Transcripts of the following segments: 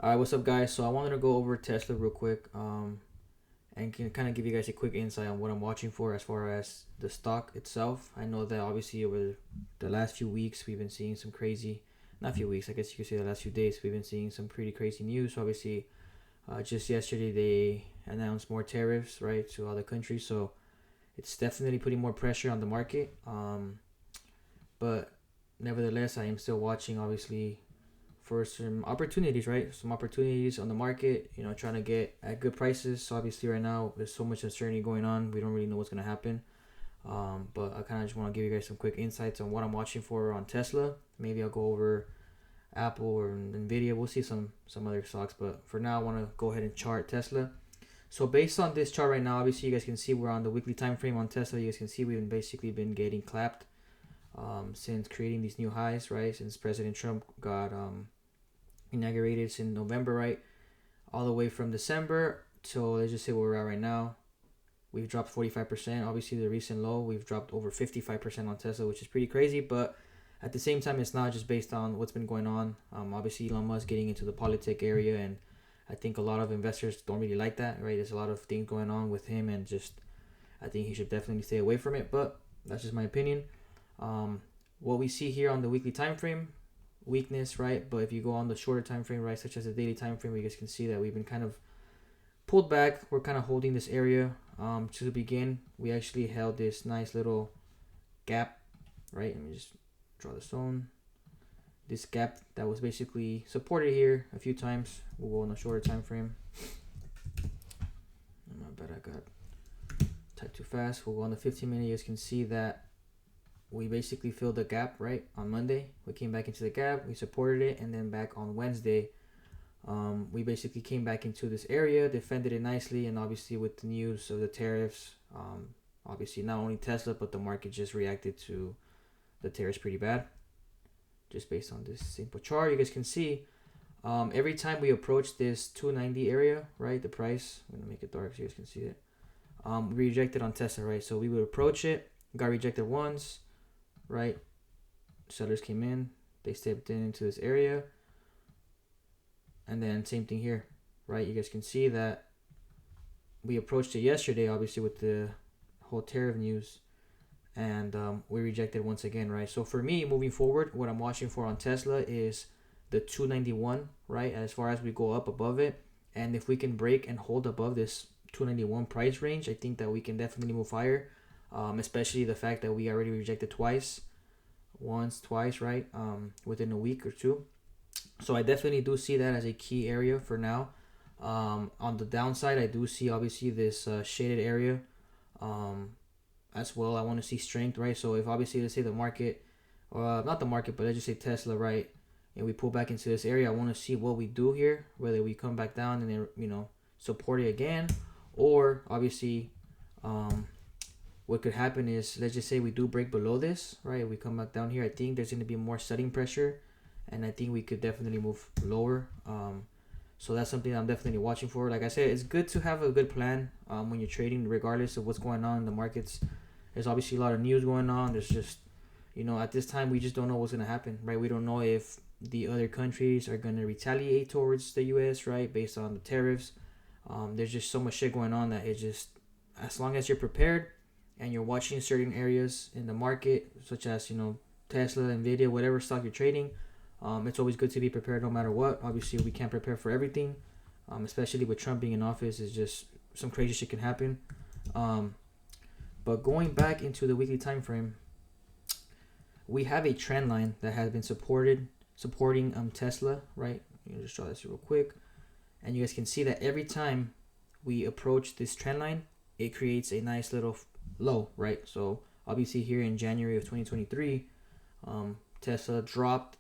All right, what's up, guys? So I wanted to go over Tesla real quick, and can kind of give you guys a quick insight on what I'm watching for as far as the stock itself. I know that obviously over the last few weeks we've been seeing some crazy, not few weeks, I guess you could say the last few days we've been seeing some pretty crazy news. Obviously, just yesterday they announced more tariffs, right, to other countries, so it's definitely putting more pressure on the market. But nevertheless, I am still watching, obviously, for some opportunities, right? Some opportunities on the market, trying to get at good prices. So obviously, right now, there's so much uncertainty going on. We don't really know what's going to happen. But I kind of just want to give you guys some quick insights on what I'm watching for on Tesla. Maybe I'll go over Apple or Nvidia. We'll see some other stocks. But for now, I want to go ahead and chart Tesla. So based on this chart right now, obviously you guys can see we're on the weekly time frame on Tesla. You guys can see we've basically been getting clapped since creating these new highs, right? Since President Trump got inaugurated in November, right? All the way from December till let's just say where we're at right now. We've dropped 45%. Obviously, the recent low, we've dropped over 55% on Tesla, which is pretty crazy. But at the same time, it's not just based on what's been going on. Obviously, Elon Musk getting into the politic area, and I think a lot of investors don't really like that, right? There's a lot of things going on with him, and just I think he should definitely stay away from it. But that's just my opinion. What we see here on the weekly time frame, weakness, right? But if you go on the shorter time frame, right, such as the daily time frame, you guys can see that we've been kind of pulled back. We're kind of holding this area. To begin, we actually held this nice little gap, right? Let me just draw the zone. This gap that was basically supported here a few times. We'll go on a shorter time frame. I bet I got typed too fast. We'll go on the 15-minute. You guys can see that we basically filled the gap, right? On Monday, we came back into the gap. We supported it, and then back on Wednesday, we basically came back into this area, defended it nicely, and obviously with the news of the tariffs, obviously not only Tesla but the market just reacted to the tariffs pretty bad. Just based on this simple chart, you guys can see every time we approach this 290 area, right, the price, I'm gonna make it dark so you guys can see it. We rejected on Tesla, right? So we would approach it, got rejected once, right? Sellers came in, they stepped into this area. And then same thing here, right? You guys can see that we approached it yesterday, obviously with the whole tariff news, and we rejected once again, right? So for me, moving forward, what I'm watching for on Tesla is the 291, right? As far as we go up above it, and if we can break and hold above this 291 price range, I think that we can definitely move higher. Especially the fact that we already rejected twice, twice, right? Within a week or two. So I definitely do see that as a key area for now. On the downside, I do see obviously this shaded area as well. I want to see strength, right? So if obviously let's say the market, not the market, but let's just say Tesla, right? And we pull back into this area, I want to see what we do here, whether we come back down and then support it again, or obviously what could happen is let's just say we do break below this, right? We come back down here. I think there's going to be more setting pressure, and I think we could definitely move lower. So that's something I'm definitely watching for. Like I said, it's good to have a good plan when you're trading, regardless of what's going on in the markets. There's obviously a lot of news going on. There's just, at this time, we just don't know what's going to happen, right? We don't know if the other countries are going to retaliate towards the U.S., right, based on the tariffs. There's just so much shit going on that it just, as long as you're prepared and you're watching certain areas in the market, such as, Tesla, Nvidia, whatever stock you're trading, it's always good to be prepared no matter what. Obviously, we can't prepare for everything, especially with Trump being in office. It's just some crazy shit can happen. But going back into the weekly time frame, we have a trend line that has been supporting Tesla, right? Just draw this real quick, and you guys can see that every time we approach this trend line, it creates a nice little low, right? So obviously here in January of 2023, Tesla dropped.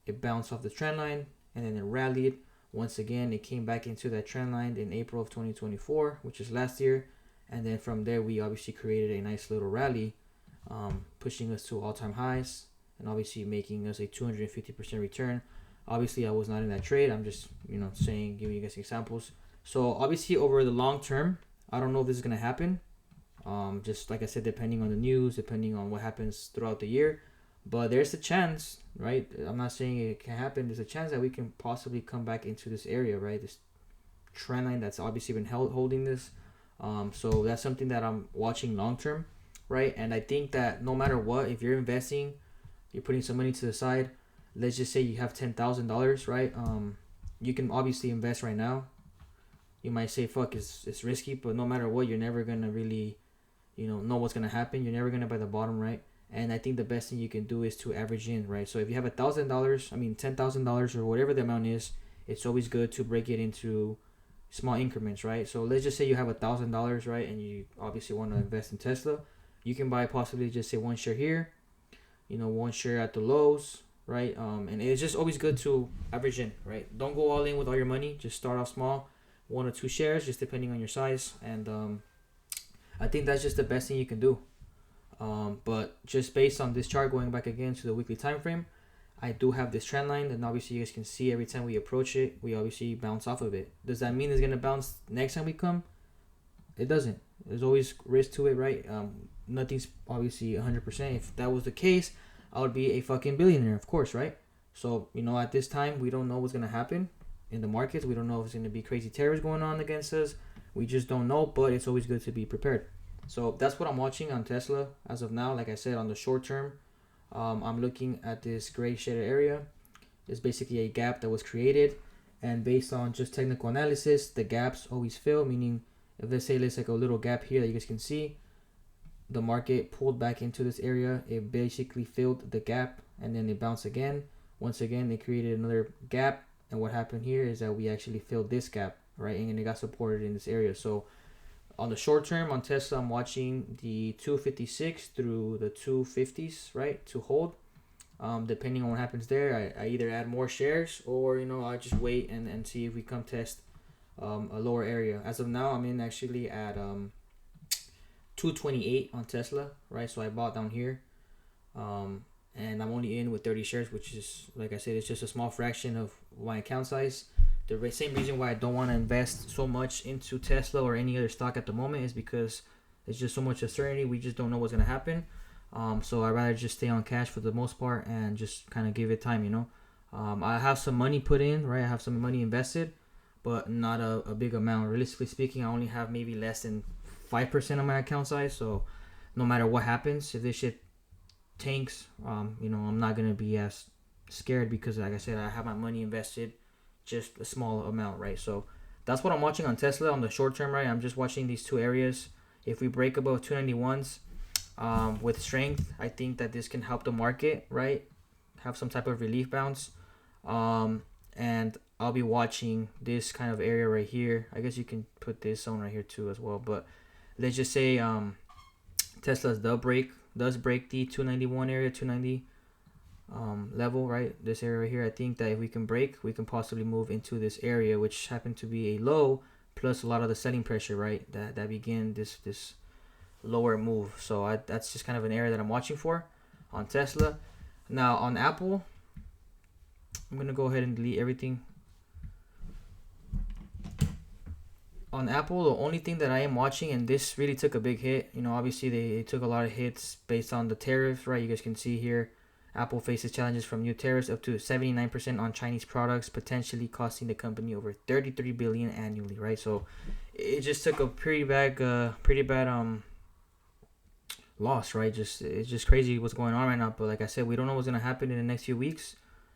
It bounced off the trend line, and then it rallied. Once again, it came back into that trend line in April of 2024, which is last year. And then from there, we obviously created a nice little rally, pushing us to all-time highs, and obviously making us a 250% return. Obviously, I was not in that trade. I'm just, saying, giving you guys examples. So obviously, over the long term, I don't know if this is going to happen. Just like I said, depending on the news, depending on what happens throughout the year. But there's a chance, right? I'm not saying it can happen. There's a chance that we can possibly come back into this area, right? This trend line that's obviously been holding this. So that's something that I'm watching long term, right? And I think that no matter what, if you're investing, you're putting some money to the side. Let's just say you have $10,000, right? You can obviously invest right now. You might say, "Fuck, it's risky," but no matter what, you're never gonna really, know what's gonna happen. You're never gonna buy the bottom, right? And I think the best thing you can do is to average in, right? So if you have $1,000, I mean $10,000 or whatever the amount is, it's always good to break it into small increments, right? So let's just say you have $1,000, right, and you obviously want to invest in Tesla. You can buy possibly just say one share here, one share at the lows, right? And it's just always good to average in, right? Don't go all in with all your money. Just start off small, one or two shares, just depending on your size. And I think that's just the best thing you can do. But just based on this chart, going back again to the weekly time frame, I do have this trend line, and obviously you guys can see every time we approach it, we obviously bounce off of it. Does that mean it's gonna bounce next time we come? It doesn't. There's always risk to it, right? Nothing's obviously 100%. If that was the case, I would be a fucking billionaire, of course, right? So at this time, we don't know what's gonna happen in the markets. We don't know if it's gonna be crazy tariffs going on against us. We just don't know. But it's always good to be prepared. So that's what I'm watching on Tesla as of now. Like I said, on the short term, I'm looking at this gray shaded area. It's basically a gap that was created, and based on just technical analysis, the gaps always fill. Meaning, if let's say there's like a little gap here that you guys can see, the market pulled back into this area. It basically filled the gap, and then it bounced again. Once again, it created another gap, and what happened here is that we actually filled this gap, right? And it got supported in this area. So on the short term on Tesla, I'm watching the 256 through the 250s, right, to hold. Depending on what happens there, I either add more shares or I just wait and see if we come test a lower area. As of now, I'm in actually at 228 on Tesla, right? So I bought down here, and I'm only in with 30 shares, which is, like I said, it's just a small fraction of my account size. The same reason why I don't want to invest so much into Tesla or any other stock at the moment is because there's just so much uncertainty. We just don't know what's going to happen. So I'd rather just stay on cash for the most part and just kind of give it time, I have some money put in, right? I have some money invested, but not a big amount. Realistically speaking, I only have maybe less than 5% of my account size. So no matter what happens, if this shit tanks, I'm not going to be as scared because, like I said, I have my money invested, just a small amount, right? So that's what I'm watching on Tesla on the short term, right? I'm just watching these two areas. If we break above 291s with strength, I think that this can help the market, right? Have some type of relief bounce. And I'll be watching this kind of area right here. I guess you can put this zone right here too as well. But let's just say Tesla's does break the 291 area, 290 level, right? This area right here. I think that if we can break, we can possibly move into this area, which happened to be a low, plus a lot of the selling pressure, right? That begin this lower move. So that's just kind of an area that I'm watching for on Tesla. Now on Apple, I'm gonna go ahead and delete everything. On Apple, the only thing that I am watching, and this really took a big hit, obviously they took a lot of hits based on the tariffs, right? You guys can see here, Apple faces challenges from new tariffs up to 79% on Chinese products, potentially costing the company over $33 billion annually, right? So it just took a pretty bad loss, right? It's just crazy what's going on right now. But like I said, we don't know what's gonna happen in the next few weeks.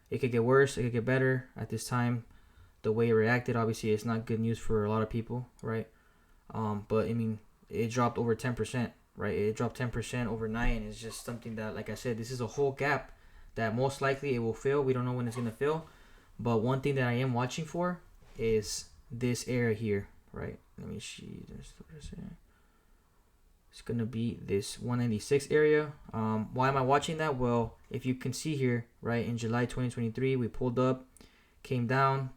It could get worse, it could get better. At this time, the way it reacted, obviously, it's not good news for a lot of people, right? But I mean, it dropped over 10%, right? It dropped 10% overnight, and it's just something that, like I said, this is a whole gap that most likely it will fill. We don't know when it's gonna fill, but one thing that I am watching for is this area here, right? Let me see this. It's gonna be this 196 area. Why am I watching that? Well, if you can see here, right, in July 2023, we pulled up, came down,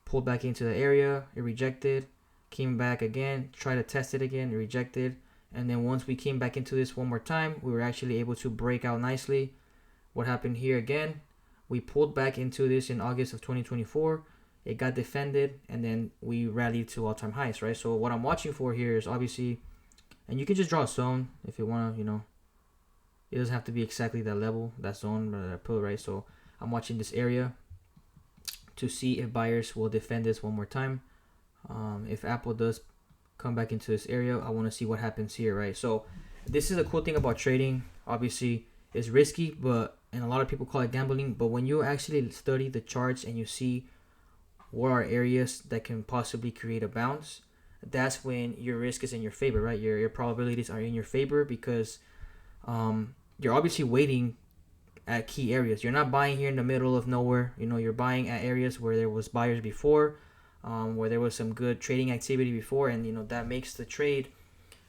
pulled back into the area, it rejected, came back again, tried to test it again, it rejected, and then once we came back into this one more time, we were actually able to break out nicely. What happened here again? We pulled back into this in August of 2024. It got defended, and then we rallied to all-time highs, right? So what I'm watching for here is obviously, and you can just draw a zone if you want to, It doesn't have to be exactly that level, that zone, or that pillar, right? So I'm watching this area to see if buyers will defend this one more time. If Apple does come back into this area, I want to see what happens here, right? So this is a cool thing about trading. Obviously, it's risky, but and a lot of people call it gambling. But when you actually study the charts and you see what are areas that can possibly create a bounce, that's when your risk is in your favor, right? Your probabilities are in your favor because you're obviously waiting at key areas. You're not buying here in the middle of nowhere. You know, you're buying at areas where there was buyers before, where there was some good trading activity before, and you know that makes the trade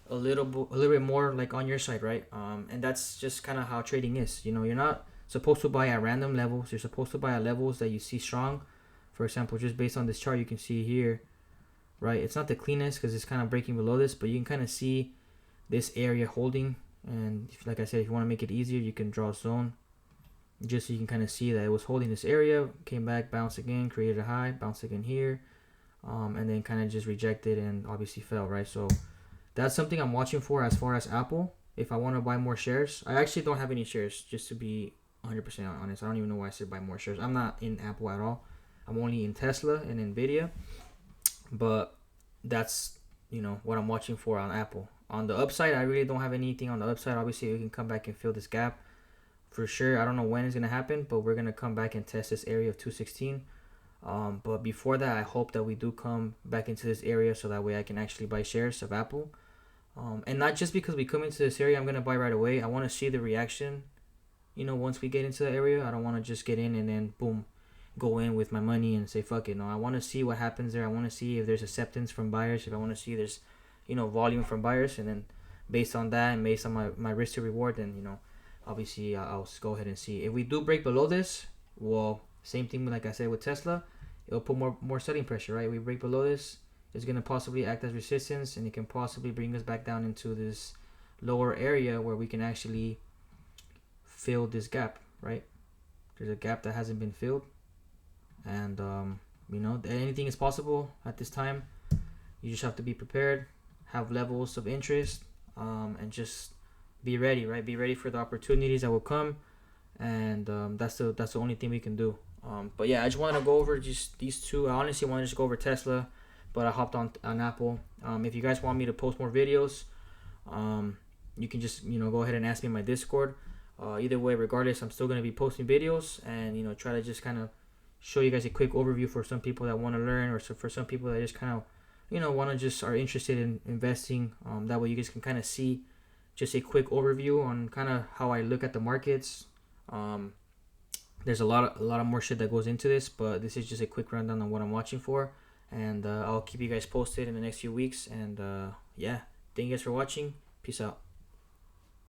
a little bit more like on your side, right? And that's just kind of how trading is. You know, you're not supposed to buy at random levels. You're supposed to buy at levels that you see strong. For example, just based on this chart, you can see here, right? It's not the cleanest because it's kind of breaking below this, but you can kind of see this area holding. And if, like I said, if you want to make it easier, you can draw a zone just so you can kind of see that it was holding this area, came back, bounced again, created a high, bounced again here, and then kind of just rejected and obviously fell, right? So that's something I'm watching for as far as Apple. If I want to buy more shares, I actually don't have any shares, just to be 100% honest. I don't even know why I said buy more shares. I'm not in Apple at all. I'm only in Tesla and Nvidia, but that's, you know, what I'm watching for on Apple. On the upside, I really don't have anything on the upside. Obviously, we can come back and fill this gap for sure. I don't know when it's gonna happen, but we're gonna come back and test this area of 216. But before that, I hope that we do come back into this area so that way I can actually buy shares of Apple. And not just because we come into this area, I'm gonna buy right away. I want to see the reaction. You know, once we get into the area, I don't want to just get in and then boom, go in with my money and say fuck it. No, I want to see what happens there. I want to see if there's acceptance from buyers. If I want to see there's, you know, volume from buyers, and then based on that and based on my risk to reward, then you know, obviously I'll go ahead and see if we do break below this. Well, same thing like I said with Tesla, it'll put more selling pressure, right? We break below this, it's gonna possibly act as resistance, and it can possibly bring us back down into this lower area where we can actually fill this gap, right? There's a gap that hasn't been filled, and you know, anything is possible at this time. You just have to be prepared, have levels of interest, and just be ready, right? Be ready for the opportunities that will come, and that's the only thing we can do. But yeah, I just want to go over just these two. I honestly want to just go over Tesla, but I hopped on Apple. If you guys want me to post more videos, you can just, you know, go ahead and ask me in my Discord. Either way, regardless, I'm still gonna be posting videos, and you know, try to just kind of show you guys a quick overview for some people that want to learn, or so for some people that just kind of, you know, want to just are interested in investing. That way you guys can kind of see just a quick overview on kind of how I look at the markets. There's a lot of more shit that goes into this, but this is just a quick rundown on what I'm watching for, and I'll keep you guys posted in the next few weeks. And yeah, thank you guys for watching. Peace out.